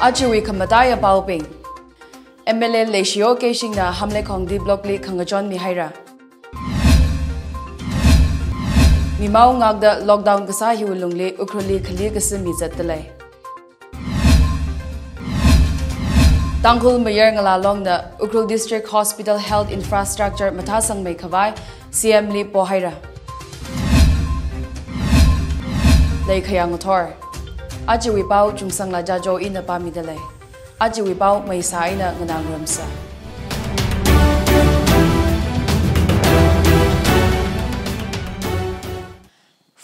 Ajiwi kamataya bauping. MLA Leishio Keshing na Hamle Kongdi Block Li Kangajon mi haira. Mimau ngagda lockdown kasa hiwulungli ukruli khali kasi mizat talay. Tangkhul Mayor ngalalong na Ukrul District Hospital Health Infrastructure matasang may kawai CM Li po haira. Lay kayang motor. Ajiwi pao Chungsangla Jajo ina pamidalay. Ajiwi pao may saay na nganang ramsa.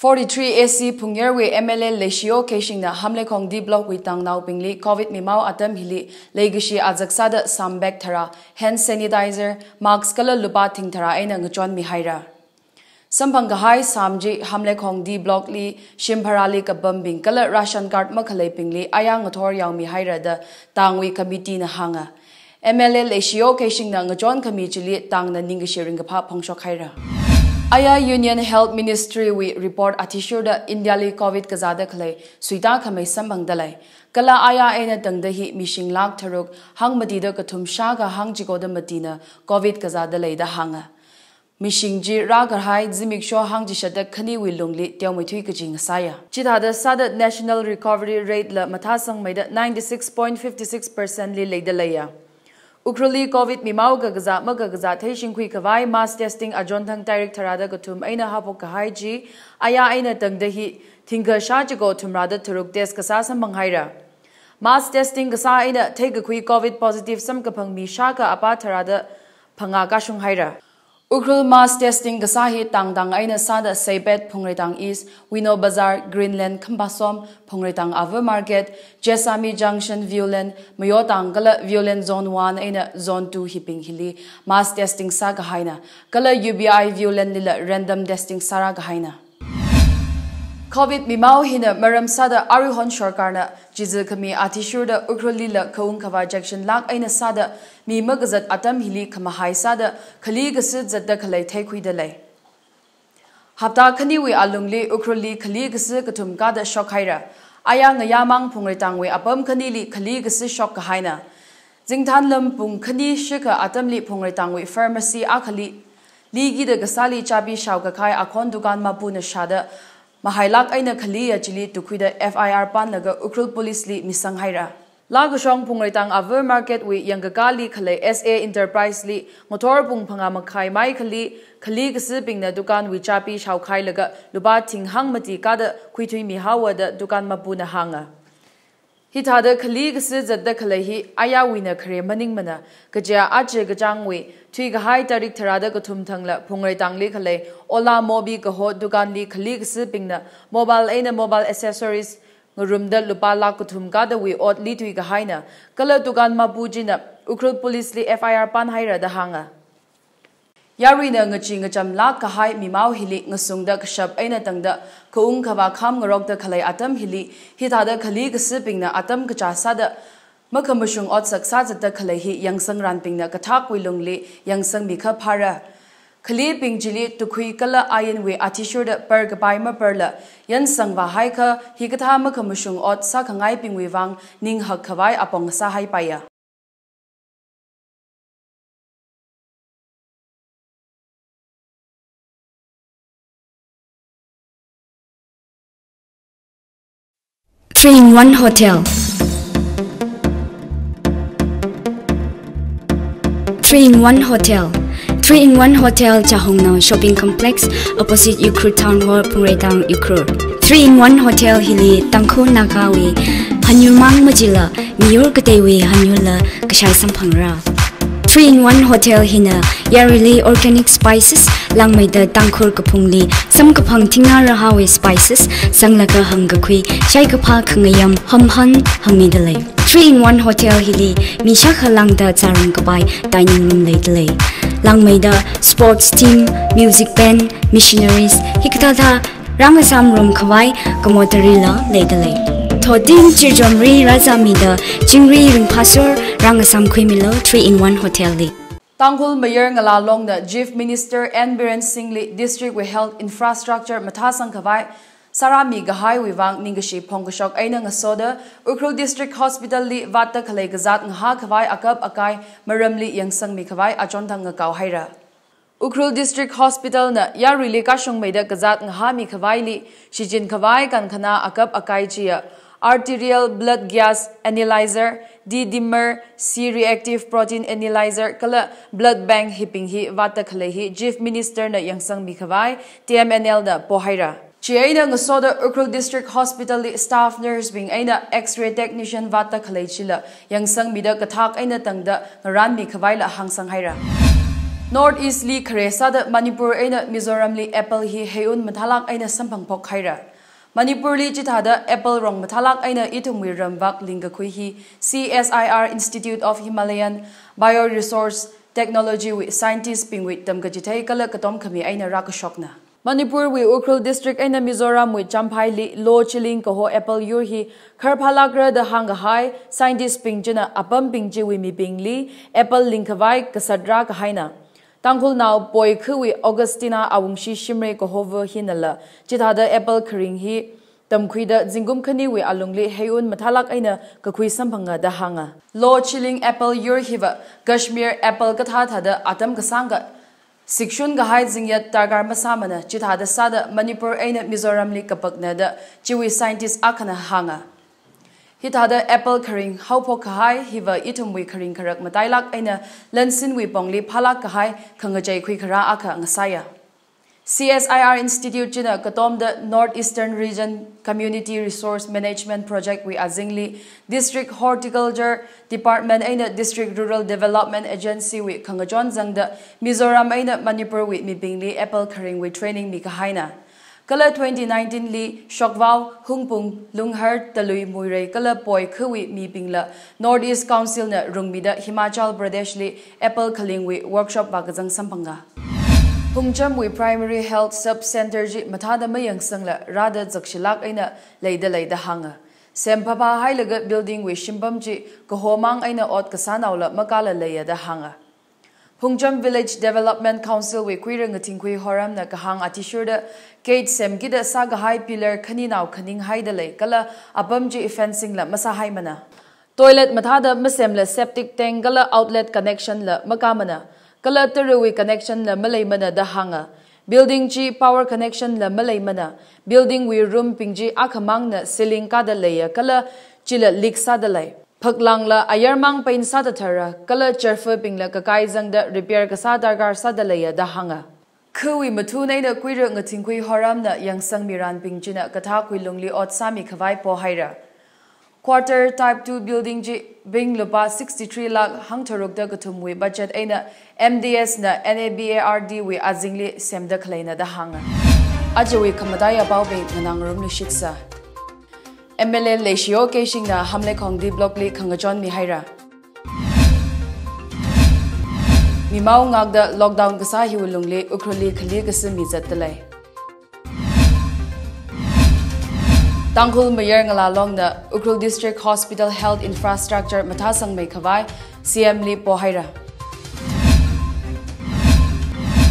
AC Phungyar MLA Leishio Keshing na Hamle Kongdi Block wi tang nau pingli COVID mimau atam hili legashi ajaksada sambek thara hand sanitizer mask kala lupa thing thara aina ngchon mi haira. Sampangahai samji Hamle Kongdi Block li shimparali kabambing kala ration card makhalai pingli ayang ngathor yaw mi haira da tangwi committee na hanga. MLA Leishio Keshing na ngchon committee tang na ningshering kapha phongshok haira. Aya Union Health Ministry we report atisur da India li COVID kazada khalai suita khamai sambang dalai kala aya aina tangdahi mishing lak tharuk hang madida kathum shaga hang jigoda madina COVID kazada lai da hanga mishing ji ragarhai zimik sho hang jishada khani wi lungli tyamoi thui kajing saya chida da sada national recovery rate la mathasang maida 96.56% li leidalaya Ukruli COVID mimau gagaza magagaza thaising khui kawai mass testing ajon thang direct tharada gathum aina hapok kahai ji aya aina tangdahi thinga sha jigo thumrada thuruk test kasa samang haira mass testing kasa aina thega khui COVID positive sam kaphang mi sha ka apa tharada phanga ka shung haira Ukrul mass testing kasa hi tangdang aina sada Saibet Phungretang East Wino Bazaar Greenland Khambasom Phungretang Ava Market Jesami Junction Violent Mayotang Gala Violent Zone 1 aina Zone 2 hipping hili mass testing sa gahaina Gala UBI Violent lila random testing sara gahaina COVID mimau hina maram sada Arihon Shorkarna Jizil kami atishur da Ukrul lila kaung kawa jackson lak aina sada mi magazat atam hili kamahai sada khali gasid zadda khalai thaikhui dalai hapta khani we alungli Ukruli khali gasid kathum ka da shok haira aya ngayamang phungretang we apam khani li khali gasid shok ka haina jingthan lam pung khani shika atam li phungretang we pharmacy akhali ligi da gasali chabi shaw ka khai akhon dukan ma puna shada Mahailak aina khali achili tukhuida FIR pan naga Ukrul police li misang haira Lagashong Phungretang Ava Market we Yangakali Khale SA Enterprise li motor pung phanga makhai mai khali gasi pingna dukan wi chapi shau khai laga luba thing hang mati kada khuithui mi hawa da dukan mapuna hanga Hithada khali gasi zadda khale hi aya wina khare maning mana kajya aje gajang we thui ga hai tarik tharada ka thum thangla Phungretang li khale ola mobi ka ho dukan li khali gasi pingna mobile accessories Ngurumda lupa la kuthum kada we ot li thui ga haina kala dukan mapujina Ukrul police li FIR pan haira da hanga Yarina ngachi ngacham la ka hai mimau hili ngasungda kshap aina tangda koung khawa kham ngorok da khalai atam hili hithada khali gsipingna atam kacha sada makhamashung ot saksa jata khalai hi yangsang ranpingna kathak wilungli yangsang mikha phara Khali pingjili tukhui kala ayin we atishur da per gapai ma perla yan sangwa hai kha hikatha ma khamashung ot sa khangai pingwi wang ning hak khawai apong sa hai paya Three-in-one hotel. 3-in-1 hotel. 3-in-1 hotel Jahongno shopping complex opposite Ukrul town hall Phungretang Ukrul. 3-in-1 hotel hili Tangkhul nagawi hanyumang majila miyur katewi hanyula kashai samphangra. 3-in-1 hotel hina yarili organic spices langmaida Tangkhul kapungli sam kaphang tingna rahawi spices sanglaka hangakhui shai kapha khangayam hamhan hamidalai 3-in-1 hotel hili misha khalangda charang kapai dining room leidalai langmaida sports team music band missionaries hikatha rangasam room khawai kamotarila leidalai Thodin Chirjomri Razamida Jingri Ringpasur Rangasam Kwimilo 3-in-1 hotel li Tangkhul Mayor ngalalong na Chief Minister N. Biren Singh li District we Health Infrastructure mathasang kawai Sarami Gahai Wivang Ningashi Pongashok Aina Ngasoda, Ukrul District Hospital Li Vata Kalay Gazat Ngha Kavai Akab Akai, Maramli Yangsang Mikavai, Achontanga Kau Haira. Ukrul District Hospital na Yarili Kashung Meda Gazat Ngha Mikavai Li, Shijin Kavai Kankana Akab Akai Chia, Arterial Blood Gas Analyzer, D-dimer C-reactive protein analyzer, Kala Blood Bank Hipinghi, Vata Kalehi, Chief Minister na Yangsang Mikavai, TMNL na Pohaira. Chiaina Ngasoda Ukrul District Hospital staff nurse being aina X-ray technician Vata Kalechila, Yangsang Mida Katak aina Tangda, Ngaran Mikavai la Hangsang Haira. Northeast Li Karesada Manipur aina Mizoram Li Apple hi Heun Matalak aina Sampang Pok Haira. Manipur Li Chitada Apple Rong Matalak aina Itumwi Rambak Lingakui CSIR Institute of Himalayan Bioresource Technology with scientists being with Tamgajitai Kala Katom Kami aina Rakashokna. Manipur wi Ukrul District aina Mizoram wi Champhai li Lo Chiling Koho Apple Yurhi Kharphalagra the Hangahai scientist pingjana apam pingji wi mi pingli Apple Linkavai Kasadra Kahaina. Tangkhul now boy wi Augustina Awungshi Shimre Kohova Hinala Chithada Apple Kring hi Tamkuida Zingum Kani wi Alungli Heun Matalak aina Kakui Sampanga the Hanga. Lo Chiling Apple Yurhiva Kashmir Apple Kathathada Atam Kasanga Sikshun Gahai Zingyat Targar Masamana, Chithada Sada, Manipur Aina Mizoram Li Kapaknada, Chiwi scientist Akana Hanga. Hitada Apple Karing, Haupo Kahai, Hiva Itumwi Karing Karak Matailak Aina, Lensin Wi Pongli Palak Kahai, Kangajay Kwikara Aka Ngasaya. CSIR Institute China Katom the Northeastern Region Community Resource Management Project wi Azingli District Horticulture Department aina District Rural Development Agency wi Kangajon Zangda Mizoram aina Manipur wi Mipingli Apple Karing wi Training Mikahaina. Kala 2019 li Shokwao Hungpung Lunghar Talui Muirei Kala Poi Khui Mipingla Northeast Council na Rungmida Himachal Pradesh li Apple Kaling wi workshop bagazang Sampanga. Phungjam wi Primary Health Sub Center ji Mathada Mayang Sangla Rada Ningshilak aina Leida Hanga. Sempapa Hailaga Building wi Shimbam ji Kohomang aina Ot Kasanaula Makala Leia da Hanga. Phungjam Village Development Council wi Kuirang Tingkui Horam na Kahang Atishurda Kate Semgida Sagahai Pillar Kaninau Kaning Haidale Kala Abamji Fencing la Masahai Mana. Toilet Mathada Masemla Septic Tank Gala Outlet Connection la Makamana. Kala Terui connection la Malay Mana da Hanga. Building G power connection la Malay Mana. Building we room pingji akamang na ceiling kada leya kala chila lik sadalay. Phaklang la ayarmang pain sadatara kala charfa ping la kakai zang da repair kasadargar sadalaya da Hanga. Kui matunay na kuira ngatingkui horam na yangsang miran pingji na katha kui lungli ot sami kawai po haira. Quarter Type 2 Building G Bing Lupa 63 lakh hangtaruk da katumwi budget aina MDS na NABARD wi azingli semda kalaina da hanga. Ajawi kamadaya baubing nanang rum lishitsa. MLA Leishio Keshing na hamle kong di block li kangajon mi haira. Mimau ngagda lockdown kasa hiwulungli ukruli khali kasi mizatalay. Tangkhul Mayor Ngalalong na Ukrul District Hospital Health Infrastructure Matasang May Kawai, CM Li Pohaira.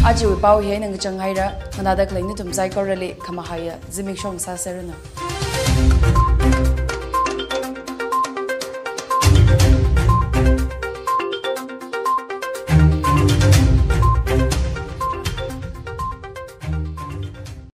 Aji Wipau Hiay ng Chang Haira, Manada Kling Nitum Zai Korali, Kamahaya, Zimik Shong Sa Serena.